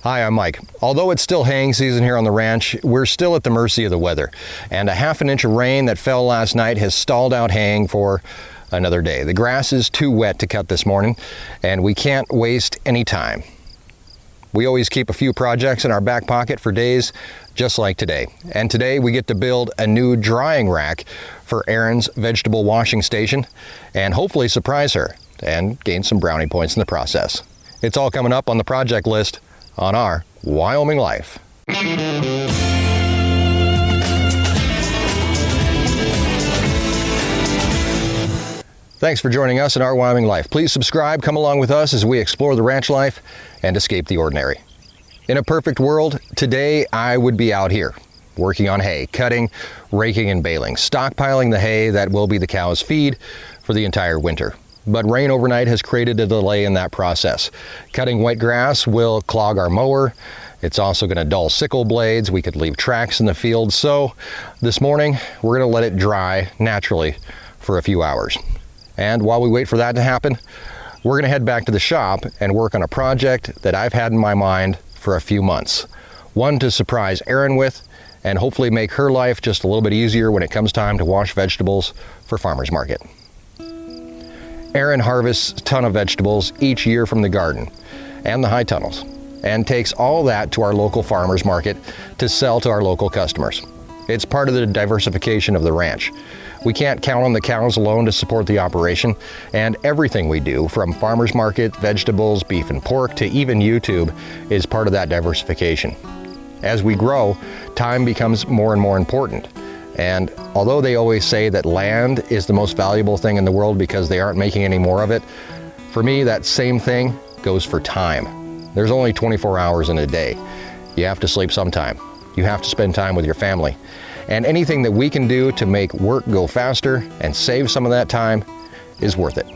Hi, I'm Mike. Although it's still haying season here on the ranch, we're still at the mercy of the weather. And a half an inch of rain that fell last night has stalled out haying for another day. The grass is too wet to cut this morning, and we can't waste any time. We always keep a few projects in our back pocket for days just like today. And today we get to build a new drying rack for Erin's vegetable washing station and hopefully surprise her and gain some brownie points in the process. It's all coming up on the project list on our Wyoming Life. Thanks for joining us in our Wyoming Life. Please subscribe, come along with us as we explore the ranch life and escape the ordinary. In a perfect world, today I would be out here working on hay, cutting, raking, and baling, stockpiling the hay that will be the cow's feed for the entire winter. But rain overnight has created a delay in that process. Cutting wet grass will clog our mower. It's also going to dull sickle blades. We could leave tracks in the field. So this morning, we're going to let it dry naturally for a few hours. And while we wait for that to happen, we're going to head back to the shop and work on a project that I've had in my mind for a few months. One to surprise Erin with and hopefully make her life just a little bit easier when it comes time to wash vegetables for farmers market. Erin harvests a ton of vegetables each year from the garden and the high tunnels and takes all that to our local farmers market to sell to our local customers. It's part of the diversification of the ranch. We can't count on the cows alone to support the operation, and everything we do, from farmers market, vegetables, beef and pork, to even YouTube, is part of that diversification. As we grow, time becomes more and more important. And although they always say that land is the most valuable thing in the world because they aren't making any more of it, for me, that same thing goes for time. There's only 24 hours in a day. You have to sleep sometime. You have to spend time with your family. And anything that we can do to make work go faster and save some of that time is worth it.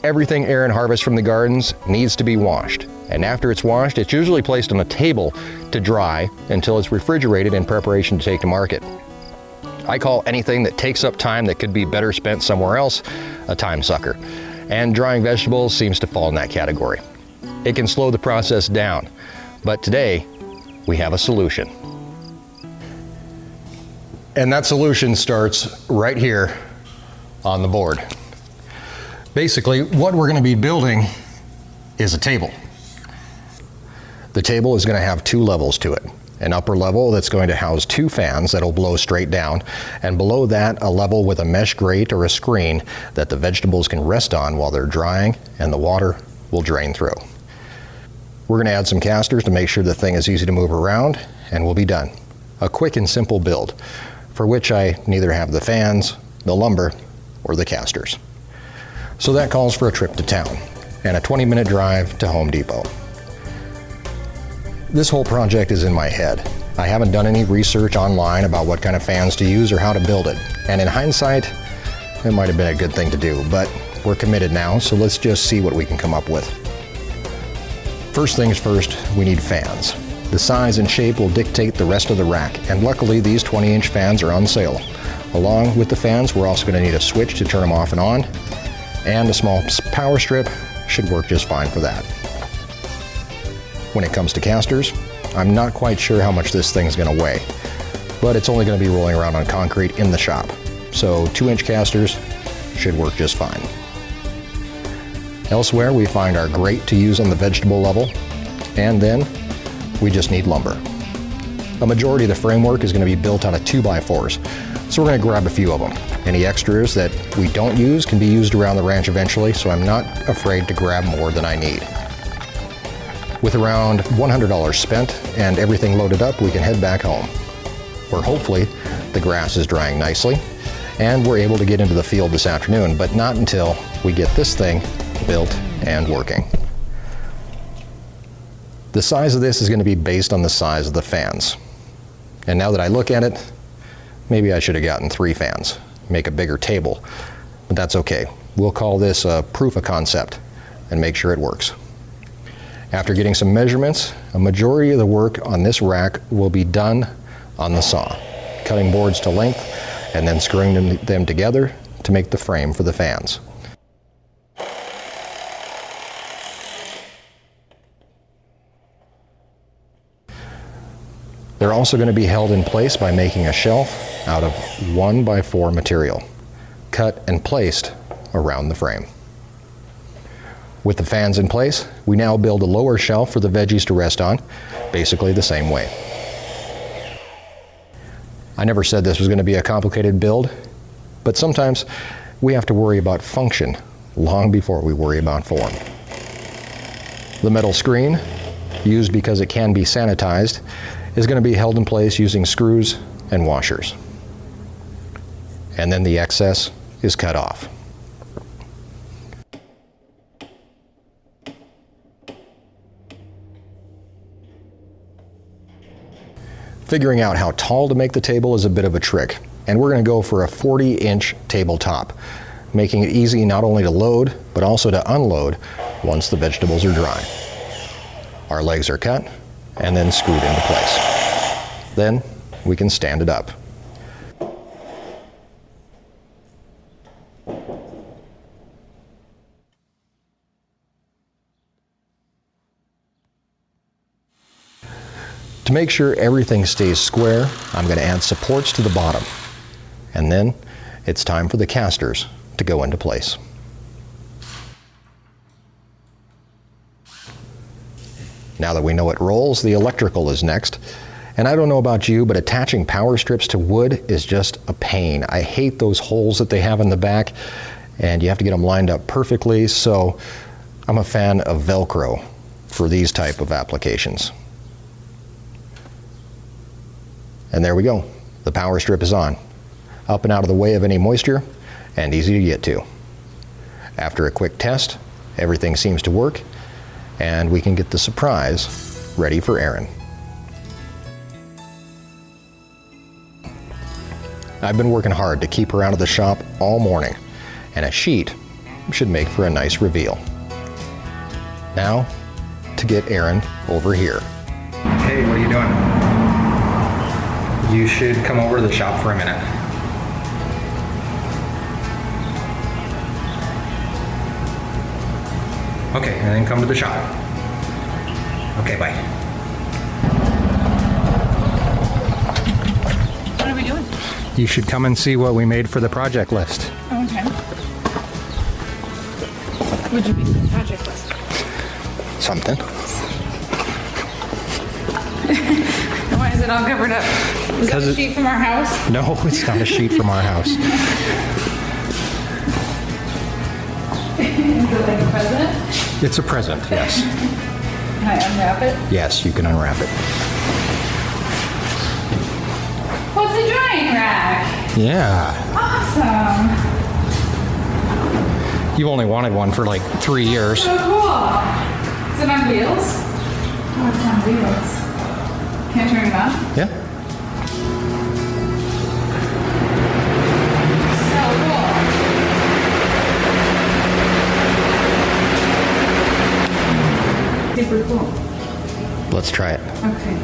Everything Erin harvests from the gardens needs to be washed. And after it's washed, it's usually placed on a table to dry until it's refrigerated in preparation to take to market. I call anything that takes up time that could be better spent somewhere else a time sucker. And drying vegetables seems to fall in that category. It can slow the process down, but today we have a solution. And that solution starts right here on the board. Basically, what we're going to be building is a table. The table is going to have two levels to it. An upper level that's going to house two fans that'll blow straight down, and below that a level with a mesh grate or a screen that the vegetables can rest on while they're drying and the water will drain through. We're going to add some casters to make sure the thing is easy to move around, and we'll be done. A quick and simple build, for which I neither have the fans, the lumber, or the casters. So that calls for a trip to town and a 20-minute drive to Home Depot. This whole project is in my head. I haven't done any research online about what kind of fans to use or how to build it. And in hindsight, it might have been a good thing to do, but we're committed now, so let's just see what we can come up with. First things first, we need fans. The size and shape will dictate the rest of the rack, and luckily these 20-inch fans are on sale. Along with the fans, we're also going to need a switch to turn them off and on, and a small power strip should work just fine for that. When it comes to casters, I'm not quite sure how much this thing's going to weigh, but it's only going to be rolling around on concrete in the shop, so 2-inch casters should work just fine. Elsewhere, we find our grate to use on the vegetable level, and then we just need lumber. A majority of the framework is going to be built out of 2x4s, so we're going to grab a few of them. Any extras that we don't use can be used around the ranch eventually, so I'm not afraid to grab more than I need. With around $100 spent and everything loaded up, we can head back home, where hopefully the grass is drying nicely and we're able to get into the field this afternoon, but not until we get this thing built and working. The size of this is going to be based on the size of the fans. And now that I look at it, maybe I should have gotten 3 fans, make a bigger table, but that's okay. We'll call this a proof of concept and make sure it works. After getting some measurements, a majority of the work on this rack will be done on the saw, cutting boards to length and then screwing them together to make the frame for the fans. They're also going to be held in place by making a shelf out of 1x4 material, cut and placed around the frame. With the fans in place, we now build a lower shelf for the veggies to rest on, basically the same way. I never said this was going to be a complicated build, but sometimes we have to worry about function long before we worry about form. The metal screen, used because it can be sanitized, is going to be held in place using screws and washers. And then the excess is cut off. Figuring out how tall to make the table is a bit of a trick, and we're going to go for a 40-inch tabletop, making it easy not only to load, but also to unload once the vegetables are dry. Our legs are cut and then screwed into place. Then we can stand it up. To make sure everything stays square, I'm going to add supports to the bottom. And then it's time for the casters to go into place. Now that we know it rolls, the electrical is next. And I don't know about you, but attaching power strips to wood is just a pain. I hate those holes that they have in the back, and you have to get them lined up perfectly, so I'm a fan of Velcro for these type of applications. And there we go. The power strip is on. Up and out of the way of any moisture, and easy to get to. After a quick test, everything seems to work, and we can get the surprise ready for Erin. I've been working hard to keep her out of the shop all morning, and a sheet should make for a nice reveal. Now, to get Erin over here. Hey, what are you doing? You should come over to the shop for a minute. Okay, and then come to the shop. Okay, bye. What are we doing? You should come and see what we made for the project list. Oh, okay. What'd you make for the project list? Something. Why is it all covered up? Is that a sheet from our house? No, it's not a sheet from our house. Is it like a present? It's a present, yes. Can I unwrap it? Yes, you can unwrap it. What's a drying rack? Yeah. Awesome. You've only wanted one for like 3 years. So cool. Is it on wheels? Oh, it's on wheels. Can I turn it on? Yeah. Super cool. Let's try it. Okay.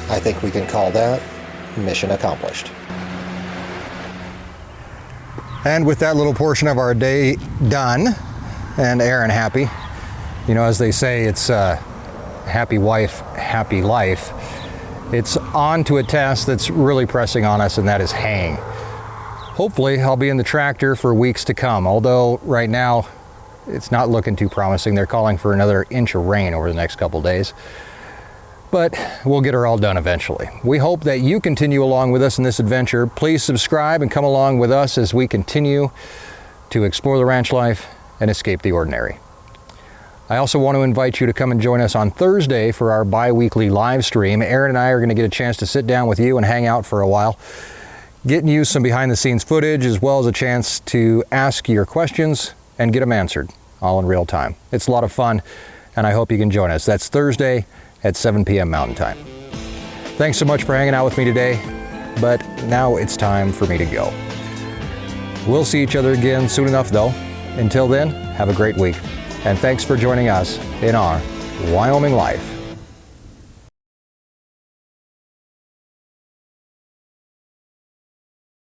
I think we can call that mission accomplished. And with that little portion of our day done, and Erin happy, you know, as they say, it's happy wife, happy life. It's on to a task that's really pressing on us, and that is haying. Hopefully, I'll be in the tractor for weeks to come, although right now, it's not looking too promising. They're calling for another inch of rain over the next couple days. but we'll get her all done eventually. We hope that you continue along with us in this adventure. Please subscribe and come along with us as we continue to explore the ranch life and escape the ordinary. I also want to invite you to come and join us on Thursday for our bi-weekly live stream. Erin and I are going to get a chance to sit down with you and hang out for a while, getting you some behind the scenes footage as well as a chance to ask your questions and get them answered all in real time. It's a lot of fun and I hope you can join us. That's Thursday at 7 p.m. Mountain Time. Thanks so much for hanging out with me today, but now it's time for me to go. We'll see each other again soon enough though. Until then, have a great week. And thanks for joining us in our Wyoming Life.